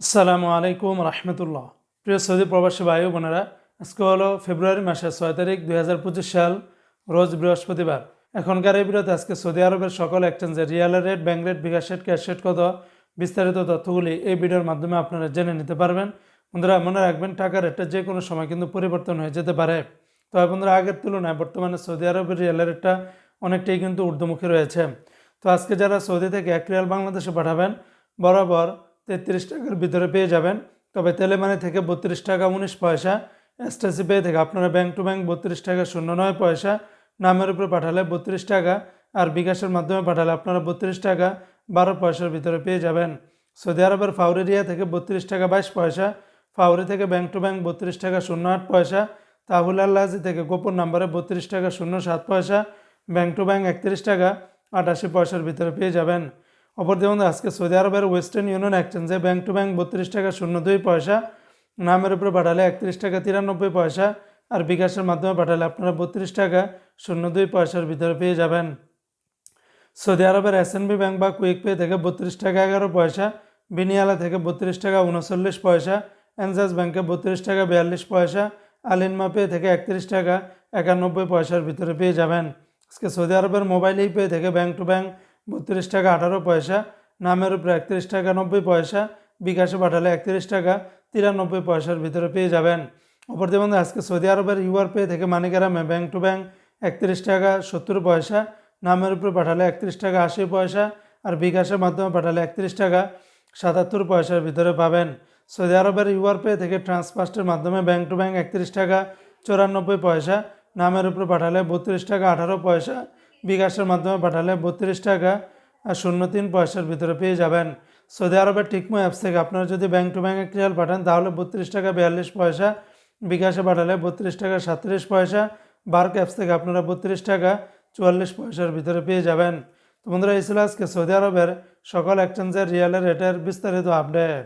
আসসালামু আলাইকুম রহমতুল্লাহ। প্রিয় সৌদি প্রবাসী ভাই ও বোনেরা, আজকে হলো ফেব্রুয়ারি মাসের 6 তারিখ 2025 সাল, রোজ বৃহস্পতিবার। এখনকার এই ভিডিওতে আজকে সৌদি আরবের সকল এক্সচেঞ্জের রিয়ালের রেট, ব্যাংক রেট, বিকাশ রেট, ক্যাশ রেট কত, বিস্তারিত তথ্যগুলি এই ভিডিওর মাধ্যমে আপনারা জেনে নিতে পারবেন। বন্ধুরা মনে রাখবেন, টাকার রেটটা যে কোনো সময় কিন্তু পরিবর্তন হয়ে যেতে পারে। তবে বন্ধুরা আগের তুলনায় বর্তমানে সৌদি আরবের রিয়ালের রেটটা অনেকটাই কিন্তু ঊর্ধ্বমুখী রয়েছে। তো আজকে যারা সৌদি থেকে 1 রিয়াল বাংলাদেশে পাঠাবেন, বরাবর 33 টাকার ভিতরে পেয়ে যাবেন। তবে তেলেমানি থেকে 32 টাকা 19 পয়সা, এসটিসি পে থেকে আপনারা ব্যাংক টু ব্যাংক 32 টাকা 09 পয়সা, নামের উপরে পাঠালে 32 টাকা, আর বিকাশের মাধ্যমে পাঠালে আপনারা 32 টাকা 12 পয়সার ভিতরে পেয়ে যাবেন। সৌদি আরবের ফাউরেরিয়া থেকে 32 টাকা 22 পয়সা, ফাউরি থেকে ব্যাংক টু ব্যাংক 32 টাকা 08 পয়সা, তাহুল আল্লাজি থেকে গোপন নাম্বারে 32 টাকা 07 পয়সা, ব্যাংক টু ব্যাংক 31 টাকা 88 পয়সার ভিতরে পেয়ে যাবেন। অপরদিকে আজকে সৌদি আরবের ওয়েস্টার্ন ইউনিয়ন এক্সচেঞ্জে ব্যাংক টু ব্যাংক 32 টাকা 02 পয়সা, নামের উপরে পাঠালে 31 টাকা 93 পয়সা, আর বিকাশের মাধ্যমে পাঠালে আপনারা 32 টাকা 02 পয়সার ভিতরে পেয়ে যাবেন। সৌদি আরবের এসএনবি ব্যাংক বা কুইক পে থেকে 32 টাকা 11 পয়সা, বিনিয়ালা থেকে 32 টাকা 39 পয়সা, এনজাস ব্যাংকে 32 টাকা 42 পয়সা, আলিনমা পে থেকে 31 টাকা 91 পয়সার ভিতরে পেয়ে যাবেন। আজকে সৌদি আরবের মোবাইল ই পে থেকে ব্যাংক টু ব্যাংক 32 টাকা 18 পয়সা, নামের উপরে 31 টাকা 90 পয়সা, বিকাশে পাঠালে 31 টাকা 93 পয়সার ভিতরে পেয়ে যাবেন। অপরদিকে আজকে সৌদি আরবের ইউআর পে থেকে মানিগ্রামে ব্যাংক টু ব্যাংক 31 টাকা 70 পয়সা, নামের উপরে পাঠালে 31 টাকা 80 পয়সা, আর বিকাশের মাধ্যমে পাঠালে 31 টাকা 77 পয়সার ভিতরে পাবেন। সৌদি আরবের ইউআর পে থেকে ট্রান্সফার্স্টের মাধ্যমে ব্যাংক টু ব্যাংক 31 টাকা 94 পয়সা, নামের উপরে পাঠালে 32 টাকা 18 পয়সা, বিকাশের মাধ্যমে পাঠালে 32 টাকা 03 পয়সার ভিতরে পেয়ে যাবেন। সৌদি আরবের টিকমো অ্যাপস থেকে আপনারা যদি ব্যাংক টু ব্যাংক 1 রিয়াল পাঠান তাহলে 32 টাকা 42 পয়সা, বিকাশে পাঠালে 32 টাকা 37 পয়সা, বার্ক অ্যাপস থেকে আপনারা 32 টাকা 44 পয়সার ভিতরে পেয়ে যাবেন। তো বন্ধুরা এই ছিল আজকে সৌদি আরবের সকল এক্সচেঞ্জের রিয়ালের রেটের বিস্তারিত আপডেট।